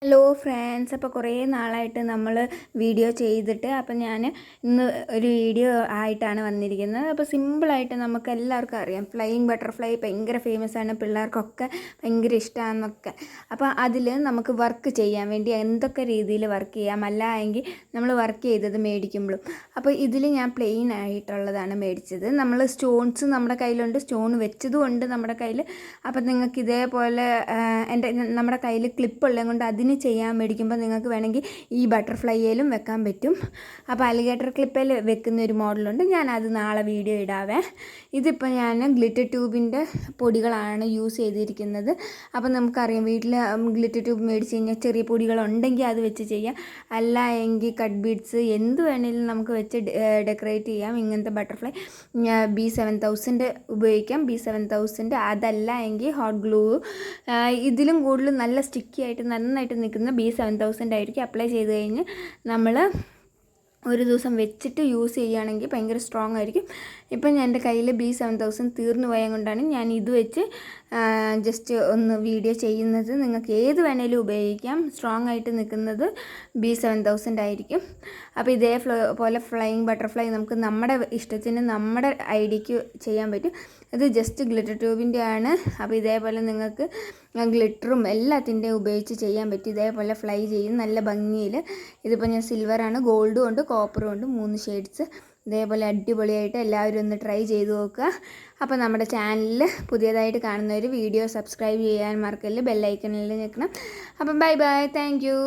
Hello friends, അപ്പോൾ കുറേ നാളായിട്ട് നമ്മൾ വീഡിയോ ചെയ്തിട്ട് അപ്പോൾ ഞാൻ ഇന്ന് ഒരു വീഡിയോ ആയിട്ടാണ് വന്നിരിക്കുന്നത്. അപ്പോൾ സിമ്പിളായിട്ട് നമുക്ക് എല്ലാവർക്കും അറിയാം, ഫ്ലൈയിങ് ബട്ടർഫ്ലൈ ഭയങ്കര ഫേമസ് ആണ്, പിള്ളേർക്കൊക്കെ ഭയങ്കര ഇഷ്ടമാണെന്നൊക്കെ. അപ്പോൾ അതിൽ നമുക്ക് വർക്ക് ചെയ്യാൻ വേണ്ടി എന്തൊക്കെ രീതിയിൽ വർക്ക് ചെയ്യാം, അല്ല എങ്കിൽ നമ്മൾ വർക്ക് ചെയ്തത് മേടിക്കുമ്പോഴും. അപ്പോൾ ഇതിൽ ഞാൻ പ്ലെയിൻ ആയിട്ടുള്ളതാണ് മേടിച്ചത്. നമ്മൾ സ്റ്റോൺസ് നമ്മുടെ കയ്യിലുണ്ട്, സ്റ്റോൺ വെച്ചതും ഉണ്ട് നമ്മുടെ കയ്യിൽ. അപ്പോൾ നിങ്ങൾക്ക് ഇതേപോലെ നമ്മുടെ കയ്യിൽ ക്ലിപ്പുള്ളത് കൊണ്ട് അതിന് ചെയ്യാൻ മേടിക്കുമ്പോൾ നിങ്ങൾക്ക് വേണമെങ്കിൽ ഈ ബട്ടർഫ്ലൈയിലും വെക്കാൻ പറ്റും. അപ്പോൾ അലിഗേറ്റർ ക്ലിപ്പിൽ വെക്കുന്ന ഒരു മോഡലുണ്ട്, ഞാൻ അത് നാളെ വീഡിയോ ഇടാവേ. ഇതിപ്പോൾ ഞാൻ ഗ്ലിറ്റർ ട്യൂബിൻ്റെ പൊടികളാണ് യൂസ് ചെയ്തിരിക്കുന്നത്. അപ്പോൾ നമുക്കറിയാം, വീട്ടിൽ ഗ്ലിറ്റർ ട്യൂബ് മേടിച്ച് കഴിഞ്ഞാൽ ചെറിയ പൊടികളുണ്ടെങ്കിൽ അത് വെച്ച് ചെയ്യാം, അല്ല എങ്കിൽ കട്ട് ബീഡ്സ് എന്ത് വേണമെങ്കിലും നമുക്ക് വെച്ച് ഡെക്കറേറ്റ് ചെയ്യാം. ഇങ്ങനത്തെ ബട്ടർഫ്ലൈ B7000 ഉപയോഗിക്കാം. B7000 അതല്ല എങ്കിൽ ഹോട്ട് ഗ്ലൂ, ഇതിലും കൂടുതൽ നല്ല സ്റ്റിക്കി ആയിട്ട് നന്നായിട്ട് നിൽക്കുന്ന B7000 ആയിരിക്കും. അപ്ലൈ ചെയ്ത് കഴിഞ്ഞ് നമ്മൾ ഒരു ദിവസം വെച്ചിട്ട് യൂസ് ചെയ്യുകയാണെങ്കിൽ ഭയങ്കര സ്ട്രോങ് ആയിരിക്കും. ഇപ്പം ഞാൻ എൻ്റെ കയ്യിൽ B7000 തീർന്നു പോയത് കൊണ്ടാണ് ഞാൻ ഇത് വെച്ച് ജസ്റ്റ് ഒന്ന് വീഡിയോ ചെയ്യുന്നത്. നിങ്ങൾക്ക് ഏത് വേണേലും ഉപയോഗിക്കാം, സ്ട്രോങ് ആയിട്ട് നിൽക്കുന്നത് B7000 ആയിരിക്കും. അപ്പോൾ ഇതേപോലെ ഫ്ലൈയിങ് ബട്ടർഫ്ലൈ നമുക്ക് നമ്മുടെ ഇഷ്ടത്തിന് നമ്മുടെ ഐഡിയക്ക് ചെയ്യാൻ പറ്റും. ഇത് ജസ്റ്റ് ഗ്ലിറ്റർ ട്യൂബിൻ്റെ ആണ്. അപ്പോൾ ഇതേപോലെ നിങ്ങൾക്ക് ഗ്ലിറ്ററും എല്ലാത്തിൻ്റെയും ഉപയോഗിച്ച് ചെയ്യാൻ പറ്റും. ഇതേപോലെ ഫ്ലൈ ചെയ്യും നല്ല ഭംഗിയിൽ. ഇതിപ്പോൾ ഞാൻ സിൽവറാണ്, ഗോൾഡും ഉണ്ട്, കോപ്പറും ഉണ്ട്, 3 ഷെയ്ഡ്സ്. ഇതേപോലെ അടിപൊളിയായിട്ട് എല്ലാവരും ഒന്ന് ട്രൈ ചെയ്ത് നോക്കുക. അപ്പോൾ നമ്മുടെ ചാനലിൽ പുതിയതായിട്ട് കാണുന്നവർ വീഡിയോ സബ്സ്ക്രൈബ് ചെയ്യാൻ മറക്കല്ല്, ബെല്ലൈക്കണിൽ നിൽക്കണം. അപ്പം ബൈ ബൈ, താങ്ക് യു.